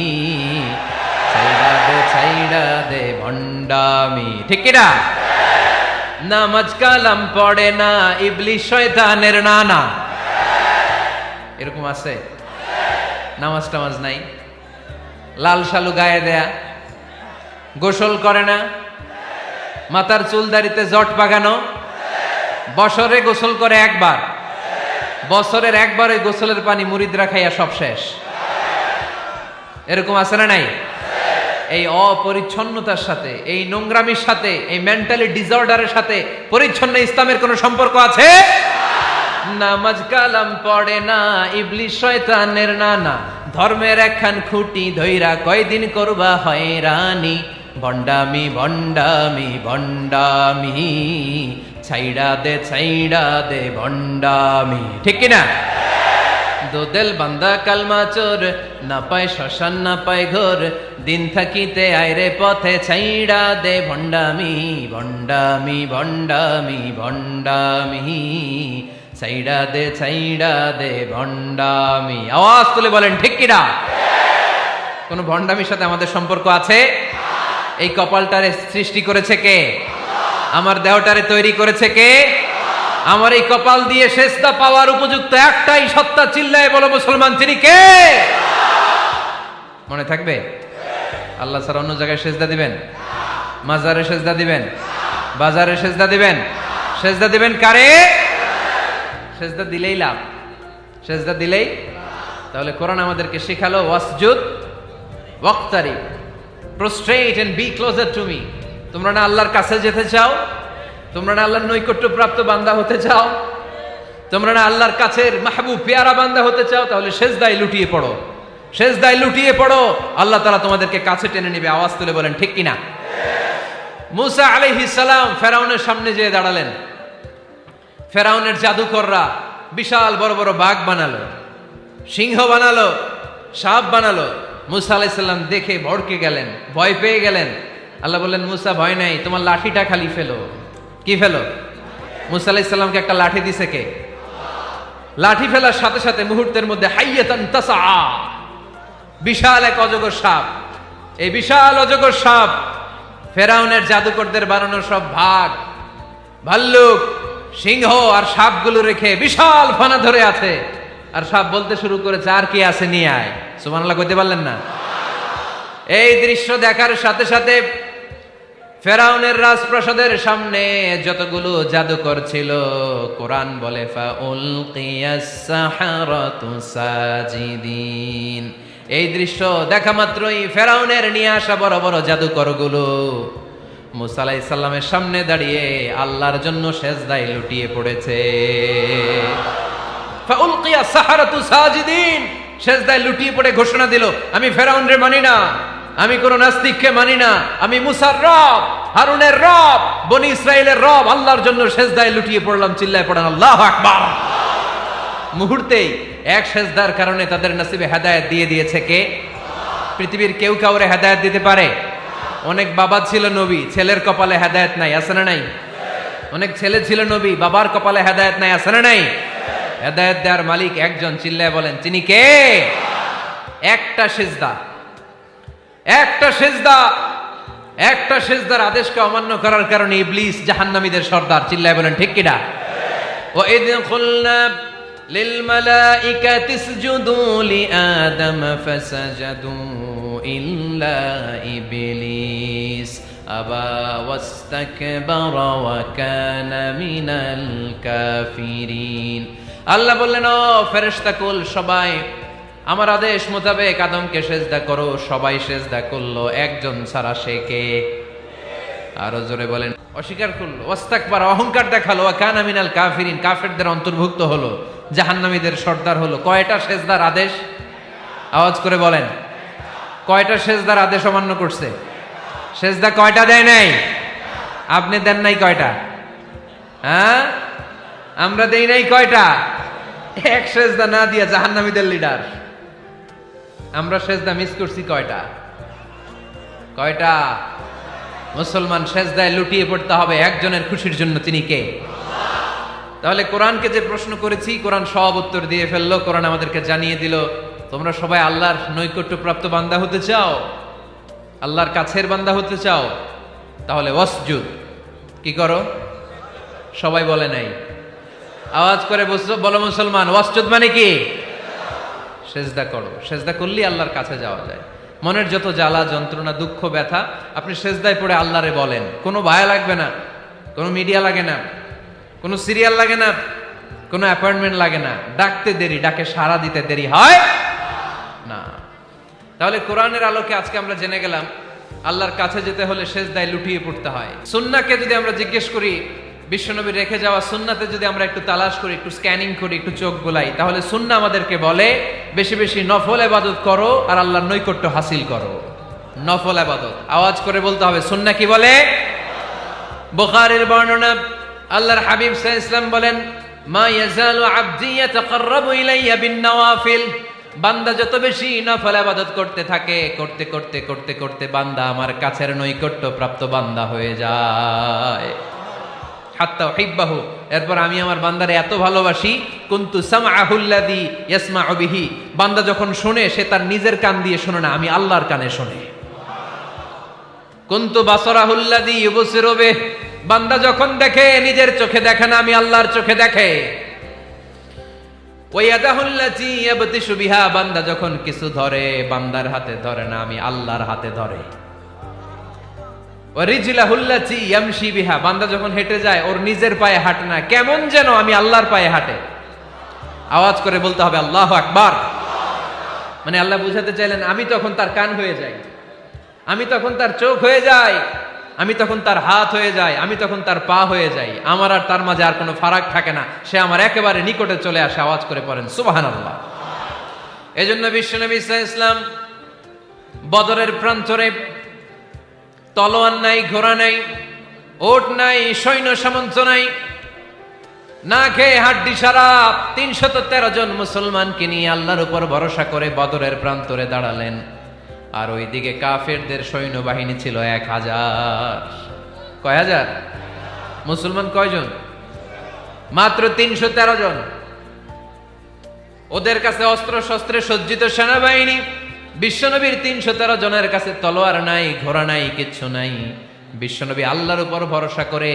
ছাইড়া দে ভণ্ডামি। ঠিক কিনা? নামাজ কালাম পড়ে না, ইবলিশ শয়তানের নানা। এরকম আছে? নামাজ টামাজ নাই, লাল শালু গায়ে দেয়া, গোসল করে না, মাথার চুল দাড়িতে জট বাগানো, বছরে গোসল করে একবার, বছরের একবারে গোসলের পানি মুরিদরা খাইয়া সব শেষ। এরকম আছে না নাই? এই অপরিচ্ছন্নতার সাথে, এই নোংরামির সাথে, এই মেন্টালি ডিসঅর্ডারের সাথে পরিচ্ছন্ন ইসলামের কোনো সম্পর্ক আছে? নামাজ কালাম পড়ে না, ইবলিশ শয়তানের নানা, ধর্মের একখান খুঁটি ধইরা কয়দিন করবা হয়রানি, ভণ্ডামি ভণ্ডামি ভণ্ডামি, ছাইড়া দে ভণ্ডামি। ঠিক কিনা? দোদেল বান্দা কালমা চোর, না পায় শ্মশান না পায় ঘোর, দিন থাকিতে আইরে পথে ছাইড়া দে ভণ্ডামি ভণ্ডামি ভণ্ডামি ভণ্ডামি, ছাইড়া দে ভণ্ডামি। আওয়াজ তুলে বলেন ঠিক কিনা? কোন ভণ্ডামির সাথে আমাদের সম্পর্ক আছে? এই কপালটারে সৃষ্টি করেছে কে? আমার দেহটারে তৈরি করেছে কে? আমার এই কপাল দিয়ে সেজদা পাওয়ার উপযুক্ত একটাই সত্তা, চিল্লায় বলো মুসলমান, তিনি কে? মনে থাকবে? আল্লাহ ছাড়া অন্য জায়গায় সেজদা দিবেন? মাজারে সেজদা দিবেন? বাজারে সেজদা দিবেন? সেজদা দিবেন কারে? সেজদা দিলেই লাভ, সেজদা দিলেই। তাহলে কোরআন আমাদেরকে শেখালো ওয়াসজুদ ওয়াক্তারিব, prostrate and be closer to me. তোমরা না আল্লাহর কাছে যেতে চাও? তোমরা না আল্লাহর নৈকট্য প্রাপ্ত বান্দা হতে চাও? তোমরা না আল্লাহর কাছের মাহবুব পেয়ারা বান্দা হতে চাও? তাহলে সেজদায় লুটিয়ে পড়ো, সেজদায় লুটিয়ে পড়ো, আল্লাহ তাআলা তোমাদেরকে কাছে টেনে নেবে। আওয়াজ তুলে বলেন ঠিক কিনা? মুসা আলাইহিস সালাম ফেরাউনের সামনে যেয়ে দাঁড়ালেন। ফেরাউনের জাদুকররা বিশাল বড় বড় বাঘ বানালো, সিংহ বানালো, সাপ বানালো। মুসা আলাইহিস সালাম দেখে ভড়কে গেলেন, ভয় পেয়ে গেলেন। আল্লাহ বললেন, মুসা ভয় নাই, তোমার লাঠিটা খালি ফেলো। কি ফেলো? মুসা আলাইহিস সালামকে একটা লাঠি দিছে কে? লাঠি ফেলার সাথে সাথে মুহূর্তের মধ্যে হাইয়াতান তাসআ, বিশাল এক অজগর সাপ। এই বিশাল অজগর সাপ ফেরাউনের জাদুকরদের বানানো সব ভাগ, ভাল্লুক, সিংহ আর সাপগুলো রেখে বিশাল ফানা ধরে আছে। আর সাপ বলতে শুরু করেছে, আর কি আছে নিয়ে আয়। সুবহানাল্লাহ কইতে পারলেন না? এই দৃশ্য দেখার সাথে সাথে ফেরাউনের রাজপ্রাসাদের সামনে যতগুলো জাদুকর ছিল, কোরআন বলে ফাউলকিয়াস সাহারাতু সাজিদিন। এই দৃশ্য দেখা মাত্রই ফেরাউনের নিয়ে আসা বড় বড় জাদুকরগুলো মুসা আলাইহিস সালামের সামনে দাঁড়িয়ে আল্লাহর জন্য সেজদায় লুটিয়ে পড়েছে। ফাউলকিয়াস সাহারাতু সাজিদিন, সেজদায় লুটিয়ে পড়ে ঘোষণা দিল, আমি ফেরাউনরে মানি না, আমি কোন নাস্তিককে মানি না, আমি মুসার রব, হারুনের রব, বনি ইসরাইলের রব, আল্লাহর জন্য সেজদায় লুটিয়ে পড়লাম। চিল্লায় পড়েন আল্লাহু আকবার। মুহূর্তেই এক সেজদার কারণে তাদের নসিবে হেদায়েত দিয়ে দিয়েছে কে? পৃথিবীর কেউ কাউরে হেদায়েত দিতে পারে? অনেক বাবা ছিল নবী, ছেলের কপালে হেদায়েত নাই, আছে না নাই? অনেক ছেলে ছিল নবী, বাবার কপালে হেদায়েত নাই, আছে না নাই? হেদায়েত দেওয়ার মালিক একজন, চিল্লায় বলেন তিনি কে? একটা সিজদা, একটা সিজদা, একটা সিজদার আদেশকে অমান্য করার কারণে ইবলিস জাহান্নামীদের সর্দার। চিল্লায় বলেন ঠিক কিনা? ওয়া ইয কুলনা লিল মালাইকাতি ইসজুদু লিআদম ফাসাজাদু ইল্লা ইবলিস আবা ওয়াস্তাকবারা ওয়া কানা মিনাল কাফিরিন। আল্লাহ বললেন, ও ফেরেশতাকুল সবাই আমার আদেশ মোতাবেক আদমকে সেজদা করো। সবাই সেজদা করলো, একজন ছাড়া, সে কে? আরো জোরে বলেন। অস্বীকার করলো, ওয়াস্তাকবারা, অহংকার দেখালো, ওয়া কানা মিনাল কাফিরিন, কাফেরদের অন্তর্ভুক্ত হলো, জাহান্নামীদের সর্দার হলো। কয়টা সেজদার আদেশ? আওয়াজ করে বলেন, কয়টা সেজদার আদেশ অমান্য করছে? সেজদা কয়টা দেয় নাই? আপনি দেন নাই কয়টা? হ্যাঁ, আমরা দেই নাই কয়টা? এক সেজদা না দিয়া জাহান্নামীদের লিডার। আমরা সেজদা মিস করছি কয়টা? কয়টা? মুসলমান সেজদায় লুটিয়ে পড়তে হবে একজনের খুশির জন্য, তিনি কে? তাহলে কোরআনকে যে প্রশ্ন করেছি, কোরআন সব উত্তর দিয়ে ফেললো। কোরআন আমাদেরকে জানিয়ে দিল, তোমরা সবাই আল্লাহর নৈকট্য প্রাপ্ত বান্দা হতে চাও, আল্লাহর কাছের বান্দা হতে চাও, তাহলে ওয়াসজুদ, কি করো? সবাই বলে নাই, আওয়াজ করে বলো মুসলমান, ওয়াসজুদ মানে কি? সেজদা করো। সেজদা করলেই আল্লাহর কাছে যাওয়া যায়। মনের যত জ্বালা যন্ত্রণা দুঃখ ব্যথা আপনি সেজদায় পড়ে আল্লাহরে বলেন। কোনো ভায়া লাগবে না, কোনো মিডিয়া লাগে না, কোনো সিরিয়াল লাগে না, কোনো অ্যাপয়েন্টমেন্ট লাগে না। ডাকতে দেরি, ডাকে সাড়া দিতে দেরি হয় না। তাহলে কোরআনের আলোকে আজকে আমরা জেনে গেলাম আল্লাহর কাছে যেতে হলে সেজদায় লুটিয়ে পড়তে হয়। সুন্নাহকে যদি আমরা জিজ্ঞেস করি, বিশ্বনবী রেখে যাওয়া সুন্নাতে যদি আমরা একটু তালাশ করি, একটু স্ক্যানিং করি, একটু চোখ গোলাই, তাহলে সুন্নাহ আমাদেরকে বলে বেশি বেশি নফল ইবাদত করো আর আল্লাহর নৈকট্য হাসিল করো। নফল ইবাদত, আওয়াজ করে বলতে হবে, সুন্নাহ কি বলে? বুখারীর বর্ণনা, আল্লাহর হাবিব সাল্লাল্লাহু আলাইহি ওয়াসাল্লাম বলেন, মা ইয়াজালু আবদি ইয়াতাকাররাবু ইলাইয়া বিন-নওয়াফিল, বান্দা যত বেশি নফল ইবাদত করতে থাকে, করতে করতে করতে করতে বান্দা আমার কাছের নৈকট্য প্রাপ্ত বান্দা হয়ে যায়। হাত্তা উহিব্বাহু, এরপর আমি আমার বান্দারে এত ভালোবাসি, কুনতু সামআহুল্লাযী ইয়াসমাউ বিহি, বান্দা যখন শুনে সে তার নিজের কান দিয়ে শুনে না, আমি আল্লাহর কানে শুনে। কুনতু বাসারাহুল্লাযী ইউবসিরু বিহি, বান্দা যখন দেখে নিজের চোখে দেখে না, আমি আল্লাহর চোখে দেখে। ওয়ায়াদাহুল্লাতী ইয়াবতিশু বিহা, বান্দা যখন কিছু ধরে বান্দার হাতে ধরে না, আমি আল্লাহর হাতে ধরে। ওয়ারিজলাহুল্লাতী ইয়ামশি বিহা, বান্দা যখন হেঁটে যায় ওর নিজের পায়ে হাঁটে না, কেমন যেন আমি আল্লাহর পায়ে হাঁটে। আওয়াজ করে বলতে হবে আল্লাহু আকবার। মানে আল্লাহ বুঝাতে চাইলেন আমি তখন তার কান হয়ে যাই, আমি তখন তার চোখ হয়ে যাই, আমি তখন তার হাত হয়ে যাই, আমি তখন তার পা হয়ে যাই। আমার আর তার মাঝে আর কোনো ফারাক থাকে না, সে আমার একেবারে নিকটে চলে আসে। আওয়াজ করে পড়েন সুবহানাল্লাহ। এজন্য বিশ্বনবী সাল্লাল্লাহু আলাইহি ওয়াসাল্লাম বদরের প্রান্তরে তলোয়ার নাই, ঘোড়া নাই, ওট নাই, সৈন্য সামন্ত নাই, না খেয়ে হাড্ডি সারা ৩১৩ জন মুসলমানকে নিয়ে আল্লাহর উপর ভরসা করে বদরের প্রান্তরে দাঁড়ালেন। আর ওইদিকে কাফেরদের সৈন্যবাহিনী ছিল ১,০০০। কয় হাজার? মুসলমান কয়জন? মাত্র ৩১৩ জন। ওদের কাছে অস্ত্র শস্ত্রে সজ্জিত সেনাবাহিনী, বিশ্বনবীর ৩১৩ জনের কাছে তলোয়ার নাই, ঘোড়া নাই, কিচ্ছু নাই। বিশ্বনবী আল্লাহর উপর ভরসা করে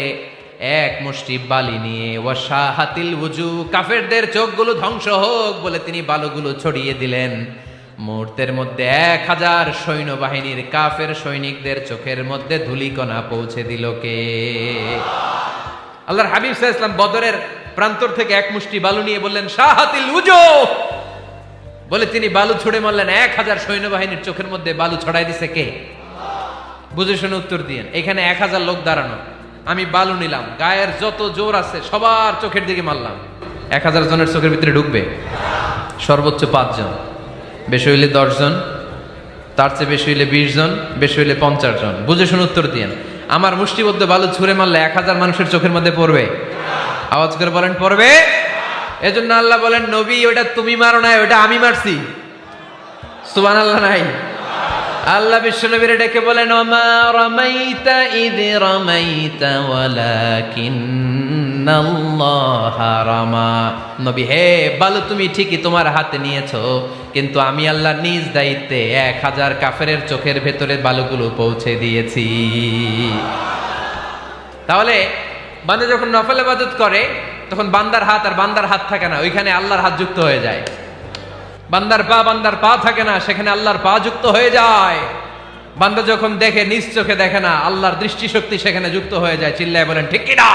এক মুষ্টি বালি নিয়ে ওয়াশাহাতিল ওযু, কাফেরদের চোখগুলো ধ্বংস হোক বলে তিনি বালুগুলো ছড়িয়ে দিলেন। মুহূর্তের মধ্যে ১,০০০ সৈন্যবাহিনীর কাফের সৈনিকদের চোখের মধ্যে ধূলিকণা পৌঁছে দিল কে? আল্লাহর হাবিব সাল্লাল্লাহু আলাইহি ওয়াসাল্লাম বদরের প্রান্তর থেকে এক মুষ্টি বালু নিয়ে বললেন শাহাতিল ওযু, বলে তিনি বালু ছুড়ে মারলেন। ১,০০০ সৈন্যবাহিনীর চোখের মধ্যে বালু ছড়াই দিছে কে? বুঝে শুনে উত্তর দিয়েন। এখানে ১,০০০ লোক দাঁড়ানো, আমি বালু নিলাম, গায়ের যত জোর আছে সবার চোখের দিকে মারলাম। ১,০০০ জনের চোখের ভিতরে ঢুকবে? সর্বোচ্চ ৫ জন, বেশি হইলে ১০ জন, তার চেয়ে বেশি হইলে ২০ জন, বেশি হইলে ৫০ জন। বুঝে শুনে উত্তর দিয়েন। আমার মুষ্টিবদ্ধ বালু ছুঁড়ে মারলে ১,০০০ মানুষের চোখের মধ্যে পড়বে? আওয়াজ করে বলেন পড়বে। এজন্য আল্লাহ বলেন নবী ওটা তুমি মারো নাই, ওটা আমি মারছি। সুবহানাল্লাহ নাই? আল্লাহ বিশ্বনবীরে ডেকে বলেন ওমা রামাইতা ইয রামাইতা ওয়ালাকিন্নাল্লাহা রামা। নবী হে, বালু তুমি ঠিকই তোমার হাতে নিয়েছো, কিন্তু আমি আল্লাহ নিজ দায়িত্বে ১,০০০ কাফেরের চোখের ভেতরে বালুগুলো পৌঁছে দিয়েছি। তাহলে বান্দা যখন নফল ইবাদত করে তখন বান্দার হাত আর বান্দার হাত থাকে না, ওইখানে আল্লাহর হাত যুক্ত হয়ে যায়। বান্দার পা থাকে না, সেখানে আল্লাহর পা যুক্ত হয়ে যায়। বান্দা যখন দেখে নিজ চোখে দেখে না, আল্লাহর দৃষ্টিশক্তি সেখানে যুক্ত হয়ে যায়। চিল্লায় বলেন ঠিক কি না?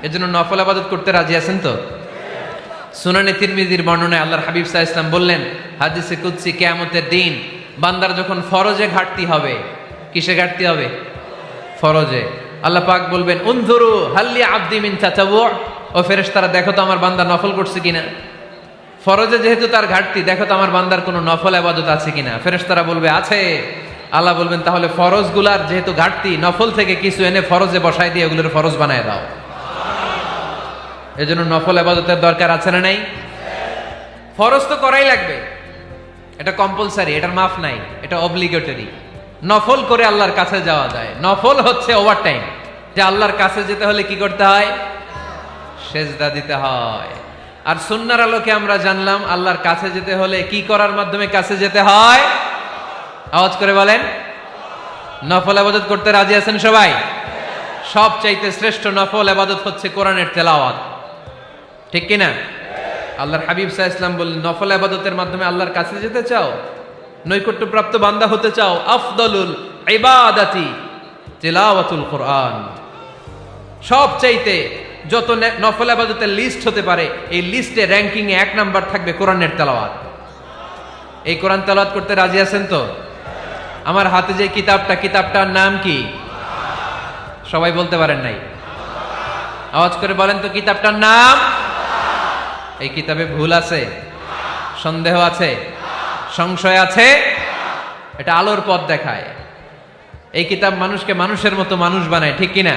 এজন্য নফল ইবাদত করতে রাজি আছেন তো? সুনানে তিরমিজির বর্ণনায় আল্লাহর হাবিব সাল্লাল্লাহু আলাইহি ওয়াসাল্লাম বললেন হাদিসে কুদসি, কিয়ামতের দিন বান্দার যখন ফরজে ঘাটতি হবে, কিসে ঘাটতি হবে? ফরজে। আল্লাহ পাক বলবেন উনজুরু হাল্লি আবদি মিন তাতাওয়ু, ও ফেরেশতারা দেখো তো আমার বান্দা নফল করছে কিনা। ফরজে যেহেতু তার ঘাটতি, দেখো তো আমার বান্দার কোনো নফল ইবাদত আছে কিনা। ফেরেশতারা বলবে আছে। আল্লাহ বলবেন তাহলে ফরজগুলার যেহেতু ঘাটতি, নফল থেকে কিছু এনে ফরজে বসাই দিয়ে ওগুলোর ফরজ বানায় দাও। এজন্য নফল ইবাদতের দরকার আছে না নাই? ফরজ তো করাই লাগবে, এটা কম্পালসারি, এটার মাফ নাই, এটা অব্লিগেটরি। নফল করে আল্লাহর কাছে যাওয়া যায়। নফল হচ্ছে ওভারটাইম, যে আল্লাহর কাছে যেতে হলে কি করতে হয়? সেজদা দিতে হয়। আর সুন্নাহর আলোকে আমরা জানলাম আল্লাহর কাছে যেতে হলে কি করার মাধ্যমে কাছে যেতে হয়? আওয়াজ করে বলেন নফল ইবাদত করতে রাজি আছেন সবাই? সবচাইতে শ্রেষ্ঠ নফল ইবাদত হচ্ছে কোরআনের তেলাওয়াত, ঠিক কি না? আল্লাহর হাবিব সাল্লাল্লাহু আলাইহি ওয়াসাল্লাম বললেন নফল ইবাদতের মাধ্যমে আল্লাহর কাছে যেতে চাও, নৈকট্যপ্রাপ্ত বান্দা হতে চাও, আফদলুল ইবাদাতি তিলাওয়াতুল কোরআন। সবচাইতে যত নফল ইবাদতের লিস্ট হতে পারে, এই লিস্টে র্যাঙ্কিং এ ১ নাম্বার থাকবে কোরআনের তেলাওয়াত। এই কোরআন তেলাওয়াত করতে রাজি আছেন তো? আমার হাতে যে কিতাবটার নাম কি? সবাই বলতে পারেন নাই? আওয়াজ করে বলেন তো কিতাবটার নাম? এই কিতাবে ভুল আছে? সন্দেহ আছে? সংশয় আছে? এটা আলোর পথ দেখায়। এই কিতাব মানুষকে মানুষের মতো মানুষ বানায়, ঠিক কিনা?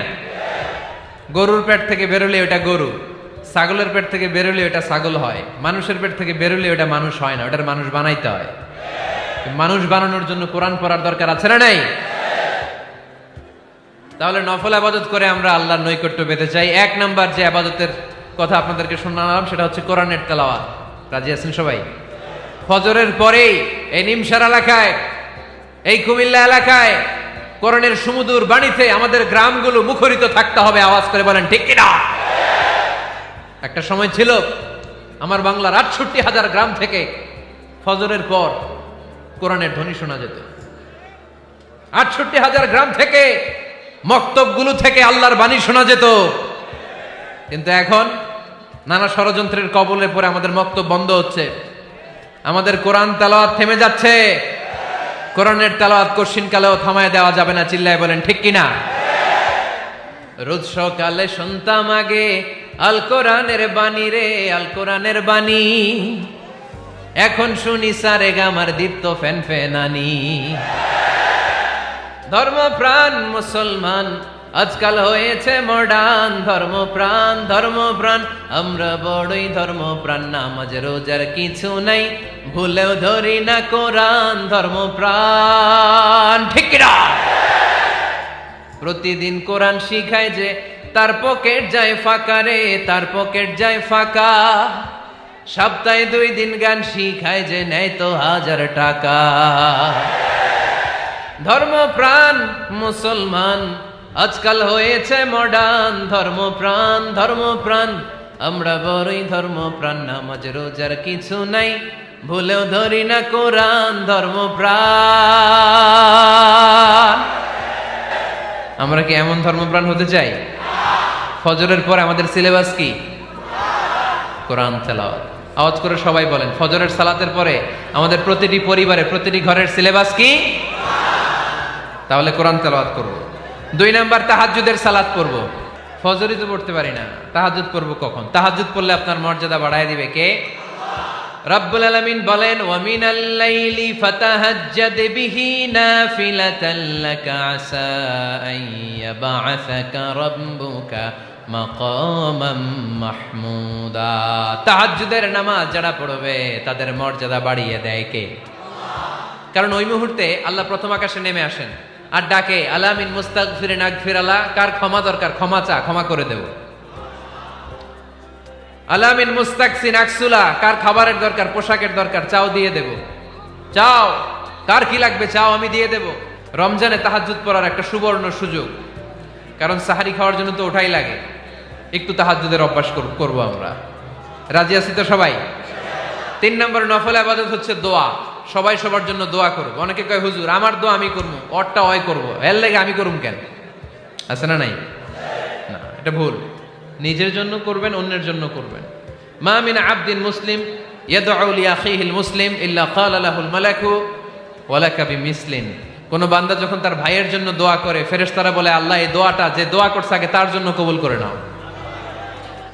গরুর পেট থেকে বেরোলে ওটা গরু, ছাগলের পেট থেকে বেরোলে ওটা ছাগল হয়, মানুষের পেট থেকে বেরোলে ওটা মানুষ হয় না, ওটার মানুষ বানাইতে হয়। মানুষ বানানোর জন্য কোরআন পড়ার দরকার আছে না নাই? তাহলে নফল আবাদত করে আমরা আল্লাহর নৈকট্য পেতে চাই। এক নাম্বার যে আবাদতের কথা আপনাদেরকে শোনালাম সেটা হচ্ছে কোরআনের তেলাওয়াত। রাজি আছেন সবাই? ফজরের পরেই এই নিমসার এলাকায়, এই কুমিল্লা এলাকায় কোরআনের সুমধুর বাণীতে আমাদের গ্রামগুলো মুখরিত থাকতে হবে। আওয়াজ করে বলেন ঠিক কিনা? একটা সময় ছিল আমার বাংলার ৬৮,০০০ গ্রাম থেকে ফজরের পর কোরআনের ধ্বনি শোনা যেত। ৬৮,০০০ গ্রাম থেকে মক্তবগুলো থেকে আল্লাহর বাণী শোনা যেত। কিন্তু এখন নানা ষড়যন্ত্রের কবলে পড়ে আমাদের মক্তব বন্ধ হচ্ছে, আমাদের কোরআন তেলাওয়াত থেমে যাচ্ছে। কোরআনের তেলাওয়াত কশিন কালেও থামায় দেওয়া যাবে না। চিল্লায় বলেন ঠিক কিনা? রোজ সকালে শুনতাম আগে আল কোরআনের বাণী রে, আল কোরআনের বাণী। এখন শুনি সারে গামার দীপ্ত ফ্যান ফেনানি। ধর্মপ্রাণ মুসলমান আজকাল হয়েছে মডার্ন। ধর্মপ্রাণ ধর্মপ্রাণ আমরা বড়ই ধর্মপ্রাণ। নামাজ রোজার কিছু নাই, ভুলেও ধরি না কোরআন। ধর্মপ্রাণ ঠিক কিনা? প্রতিদিন কোরআন শিখায় যে তার পকেট যায় ফাঁকা রে, তার পকেট যায় ফাঁকা। সপ্তাহে 2 দিন গান শিখায় যে নেয় তো 1000 টাকা। ধর্মপ্রাণ মুসলমান আজকাল হয়েছে মডার্ন। ধর্মপ্রাণ ধর্মপ্রাণ আমরা বড়ই ধর্মপ্রাণ। নামাজ রোজার কিছু নাই, ভুলেও ধরি না কোরআন। ধর্মপ্রাণ। আমরা কি এমন ধর্মপ্রাণ হতে চাই? ফজরের পর আমাদের সিলেবাস কি? কোরআন তেলাওয়াত। আওয়াজ করে সবাই বলেন, ফজরের সালাতের পরে আমাদের প্রতিটি পরিবারে, প্রতিটি ঘরের সিলেবাস কি? তাহলে কোরআন তেলাওয়াত করব। 2 নাম্বার তাহাজ্জুদের সালাত পড়ব। ফজরই তো পড়তে পারি না, তাহাজ্জুদ পড়ব কখন? তাহাজ্জুদ পড়লে আপনার মর্যাদা বাড়ায় দিবে কে? রব্বুল আলামিন বলেন, ওয়া মিনাল লাইলি ফাতাহাজ্জাদ বিহি নাফিলাতান লাকা আসা আন ইয়াবআসাকা রাব্বুকা মাকামাম মাহমুদা। তাহাজ্জুদের নামাজ যারা পড়বে তাদের মর্যাদা বাড়িয়ে দেয় কে? কারণ ওই মুহূর্তে আল্লাহ প্রথম আকাশে নেমে আসেন আর ডাকে, আলা মিন মুস্তাগফিরিন আগফিরালা। কার ক্ষমা দরকার? ক্ষমা চা, ক্ষমা করে দেব। আলা মিন মুস্তাকসিন আকসুলা। কার খাবারের দরকার? পোশাকের দরকার? চাও, দিয়ে দেব। চাও, কার কি লাগবে? চাও, আমি দিয়ে দেব। রমজানে তাহাজ্জুদ পড়ার একটা সুবর্ণ সুযোগ, কারণ সাহারি খাওয়ার জন্য তো ওঠাই লাগে। একটু তাহাজ্জুদের অভ্যাস করব আমরা। রাজি আছি তো সবাই? 3 নম্বর নফল ইবাদত হচ্ছে দোয়া। সবাই সবার জন্য দোয়া করব। অনেকে কয়, হুজুর আমার দোয়া আমি করবো, ওরটা ওই করবো, এর লাগে আমি করুম কেন? আছে না নাই? না, এটা ভুল। নিজের জন্য করবেন, অন্যের জন্য করবেন। মা মিন আবদিন মুসলিম ইয়াদউ লি আখিহিল মুসলিম ইল্লা ক্বালা লাহুল মালাকু ওয়া লাকা বিমিসলিন। কোন বান্দা যখন তার ভাইয়ের জন্য দোয়া করে, ফেরেশতারা বলে, আল্লাহ এই দোয়াটা যে দোয়া করছে আগে তার জন্য কবুল করে নাও।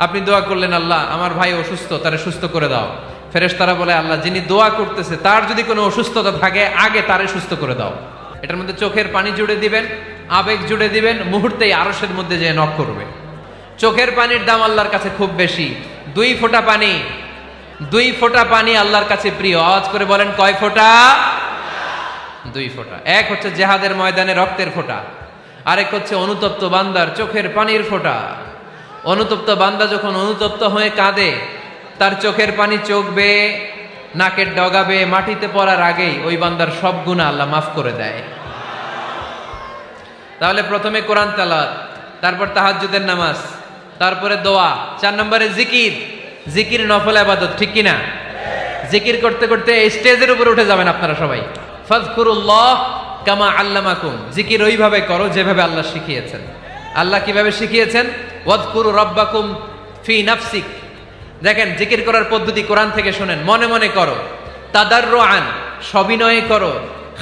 আপনি দোয়া করলেন, আল্লাহ আমার ভাই অসুস্থ, তারে সুস্থ করে দাও। ফেরেশতারা বলে, আল্লাহ যিনি দোয়া করতেছে তার যদি কোনো অসুস্থতা থাকে আগে তারে সুস্থ করে দাও। এটার মধ্যে চোখের পানি জুড়ে দিবেন, আবেগ জুড়ে দিবেন, মুহূর্তেই আরশের মধ্যে যে নক করবে। চোখের পানির দাম আল্লাহর কাছে খুব বেশি। 2 ফোঁটা পানি, 2 ফোঁটা পানি আল্লাহর কাছে প্রিয়। আওয়াজ করে বলেন, কয় ফোঁটা? 2 ফোঁটা। এক হচ্ছে জিহাদের ময়দানে রক্তের ফোঁটা, আরেক হচ্ছে অনুতপ্ত বান্দার চোখের পানির ফোঁটা। অনুতপ্ত বান্দা যখন অনুতপ্ত হয়ে কাঁদে, তার চোখের পানি চোখ বেয়ে নাকের ডগা বেয়ে মাটিতে পড়ার আগেই ওই বান্দার সব গুনাহ আল্লাহ মাফ করে দেয়। তাহলে প্রথমে কোরআন তেলাওয়াত, তারপর তাহাজ্জুদের নামাজ, তারপরে দোয়া। 4 নম্বরে জিকির। জিকির নফল ইবাদত, ঠিক কিনা? জিকির করতে করতে এই স্টেজের উপরে উঠে যাবেন আপনারা সবাই। ফাযকুরুল্লাহ কামা আল্লামাকুম। জিকির ওইভাবে করো যেভাবে আল্লাহ শিখিয়েছেন। আল্লাহ কিভাবে শিখিয়েছেন? ওয়াযকুরু রাব্বাকুম ফি নাফসিক। দেখেন, জিকির করার পদ্ধতি কোরআন থেকে শোনেন। মনে মনে করো, তাদাররুআন সবিনয়ে করো,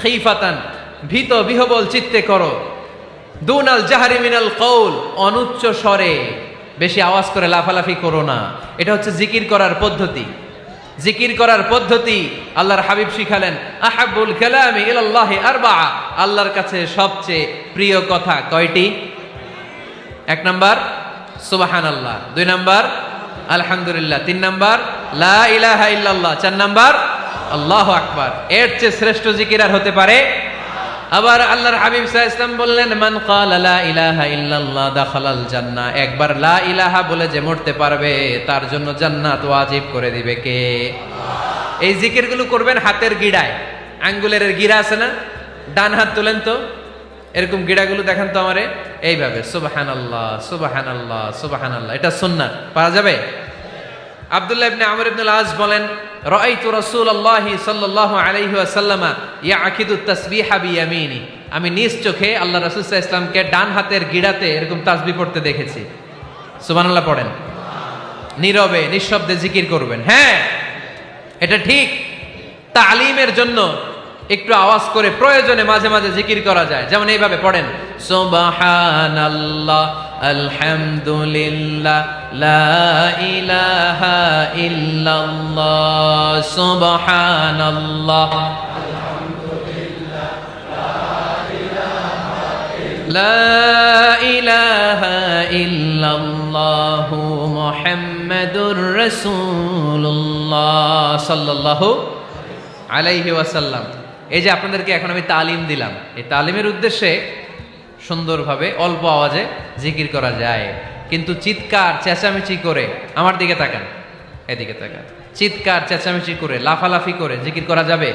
খিফাতান ভীত বিহবল চিত্তে করো, দুনাল জাহরি মিনাল কওল অনুচ্চ স্বরে, বেশি আওয়াজ করে লাফালাফি করো না। এটা হচ্ছে জিকির করার পদ্ধতি। জিকির করার পদ্ধতি আল্লাহর হাবিব শিখালেন, আহাব্বুল কালামি ইলাল্লাহি আরবাআ। আল্লাহর কাছে সবচেয়ে প্রিয় কথা কয়টি? 1 নাম্বার সুবহানাল্লাহ, 2 নাম্বার আলহামদুলিল্লাহ। 3 নাম্বার লা ইলাহা ইল্লাল্লাহ। 4 নাম্বার আল্লাহু আকবার। এর চেয়ে শ্রেষ্ঠ জিকির আর হতে পারে? আবার আল্লাহর হাবিব সাল্লাল্লাহু আলাইহি ওয়াসাল্লাম বললেন, মান ক্বালা লা ইলাহা ইল্লাল্লাহ দাখালাল জান্নাহ। একবার লা ইলাহা বলে যে মরতে পারবে তার জন্য জান্নাত ওয়াজিব করে দিবে কে? আল্লাহ। এই জিকিরগুলো করবেন হাতের গিড়ায়, আঙ্গুলের গিড়া আছে না, ডান হাত তুলেন তো, এরকম গিড়াগুলো দেখেন তো আমারে, এইভাবে সুবহানাল্লাহ সুবহানাল্লাহ সুবহানাল্লাহ। এটা সুন্নাত, পারা যাবে? আব্দুল্লাহ ইবনে আমর ইবনে আল-আস বলেন, রাআইতু রাসূলুল্লাহি সাল্লাল্লাহু আলাইহি ওয়াসাল্লাম ইয়াকিদু তাসবিহা বিয়ামিনি। আমি নিজ চোখে আল্লাহ রাসূল সাল্লাল্লাহু আলাইহি ওয়াসাল্লামকে ডান হাতের গিড়াতে এরকম তাসবিহ পড়তে দেখেছি। সুবহানাল্লাহ পড়েন, নীরবে নিঃশব্দে জিকির করবেন। হ্যাঁ, এটা ঠিক। তালিমের জন্য একটু আওয়াজ করে প্রয়োজনে মাঝে মাঝে জিকির করা যায়, যেমন এইভাবে পড়েন, সুবহানাল্লাহ আলহামদুলিল্লাহ লা ইলাহা ইল্লাল্লাহ সুবহানাল্লাহ লা ইলাহা ইল্লাল্লাহ মুহাম্মাদুর রাসূলুল্লাহ সাল্লাল্লাহু আলাইহি ওয়াসাল্লাম। এই যে আপনাদেরকে এখন আমি তালিম দিলাম, এই তালিমের উদ্দেশ্যে সুন্দরভাবে অল্প আওয়াজে জিকির করা যায়, কিন্তু চিৎকার চেঁচামেচি করে, আমার দিকে তাকান, এদিকে তাকান, চিৎকার চেঁচামেচি করে লাফালাফি করে জিকির করা যাবে?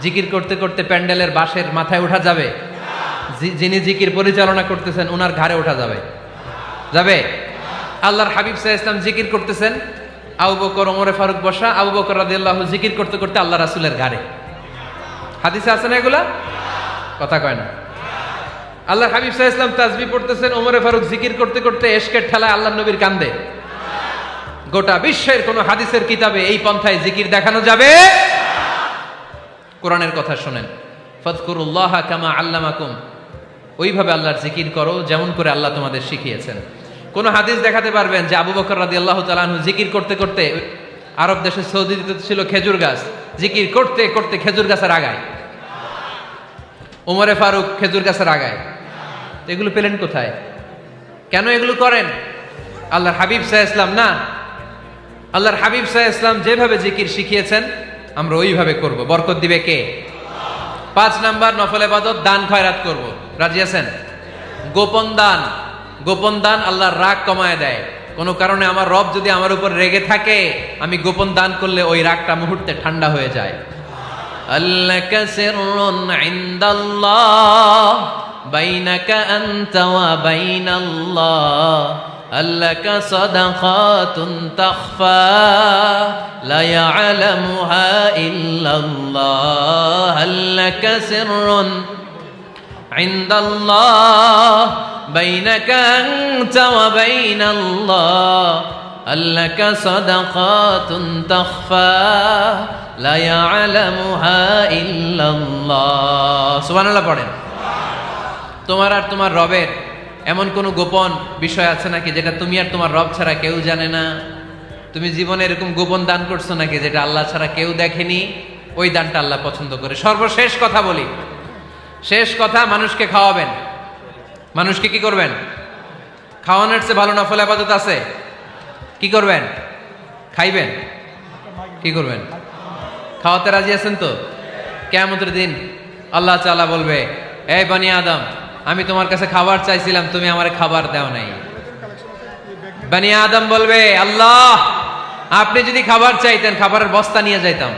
জিকির করতে করতে প্যান্ডেলের বাঁশের মাথায় ওঠা যাবে? যিনি জিকির পরিচালনা করতেছেন ওনার ঘাড়ে ওঠা যাবে? যাবে? আল্লাহর হাবিব সাল্লাল্লাহু আলাইহি ওয়াসাল্লাম জিকির করতেছেন, আবু বকর ওমর ফারুক বসা, আবু বকর রাদিয়াল্লাহু জিকির করতে করতে আল্লাহ রাসূলের ঘাড়ে। হাদিসে আছে না এগুলা? কথা কয় না। আল্লাহর হাবিব সাল্লাল্লাহু আলাইহি ওয়াসাল্লাম তাসবিহ পড়তেছেন, ওমর ফারুক জিকির করতে করতে ইশকের ঠেলায় আল্লাহর নবীর কান্দে। গোটা বিশ্বের কোন হাদিসের কিতাবে এই পন্থায় জিকির দেখানো যাবে? কোরআনের কথা শুনেন, ফাযকুরুল্লাহা কামা আল্লামাকুম, ওইভাবে আল্লাহর জিকির করো যেমন করে আল্লাহ তোমাদের শিখিয়েছেন। কোন হাদিস দেখাতে পারবেন যে আবু বকর রাদিয়াল্লাহু তাআলা আনহু জিকির করতে করতে, আরব দেশে সৌদিতে ছিল খেজুর গাছ, জিকির করতে করতে খেজুর গাছের আগায়, ওমরে ফারুক খেজুর গাছের আগায়, এগুলো পেলেন কোথায়? কেন এগুলো করেন? আল্লাহর হাবিব সাল্লাল্লাহু আলাইহি ওয়াসাল্লাম না, আল্লাহর হাবিব সাল্লাল্লাহু আলাইহি ওয়াসাল্লাম যেভাবে জিকির শিখিয়েছেন আমরা ওইভাবে করব। বরকত দিবে কে? 5 নাম্বার নফল ইবাদত, দান খয়রাত করব। রাজি আছেন? গোপন দান, গোপন দান আল্লাহর রাগ কমায় দেয়। কোনো কারণে আমার রব যদি আমার উপর রেগে থাকে, আমি গোপন দান করলে ওই রাগটা মুহূর্তে ঠান্ডা হয়ে যায়। আল্লাকা সিররুন ইনদাল্লাহ বাইনাকা আনতা ওয়া বাইনাল্লাহ, আল্লাকা সাদাকাতুন তাখফা লা ইয়ালামুহা ইল্লাল্লাহ, আল্লাকা সিররুন ইনদাল্লাহ বাইনাকা আনতা ওয়া বাইনাল্লাহ, আল্লাকা সাদাকাতুন তাখফা লা ইয়ালামুহা ইল্লাল্লাহ। সুবহানাল্লাহ পড়েন। তোমার আর তোমার রবের এমন কোন গোপন বিষয় আছে নাকি যেটা তুমি আর তোমার রব ছাড়া কেউ জানে না? তুমি জীবনে এরকম গোপন দান করছো নাকি যেটা আল্লাহ ছাড়া কেউ দেখেনি? ওই দানটা আল্লাহ পছন্দ করে। সর্বশেষ কথা বলি, শেষ কথা, মানুষকে খাওয়াবেন। মানুষকে কি করবেন? খাওয়ানোর চেয়ে ভালো নফল ইবাদত আছে? কি করবেন? খাইবেন। কি করবেন? খাওয়াতে রাজি আছেন তো? কিয়ামতের দিন আল্লাহ তাআলা বলবে, এই বনি আদম, আমি তোমার কাছে খাবার চাইছিলাম, তুমি আমারে খাবার দাও নাই। বনি আদম বলবে, আল্লাহ আপনি যদি খাবার চাইতেন খাবারের বস্তা নিয়ে যাইতাম।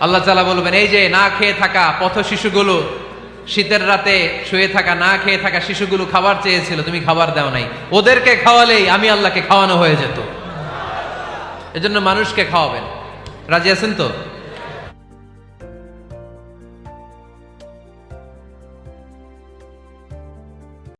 আল্লাহ তাআলা বলবেন, এই যে না খেয়ে থাকা পথ শিশুগুলো, শীতের রাতে শুয়ে থাকা না খেয়ে থাকা শিশুগুলো খাবার চেয়েছিল, তুমি খাবার দাও নাই, ওদেরকে খাওয়ালেই আমি আল্লাহকে খাওয়ানো হয়ে যেত। এজন্য মানুষকে খাওয়াবেন। রাজি আছেন তো?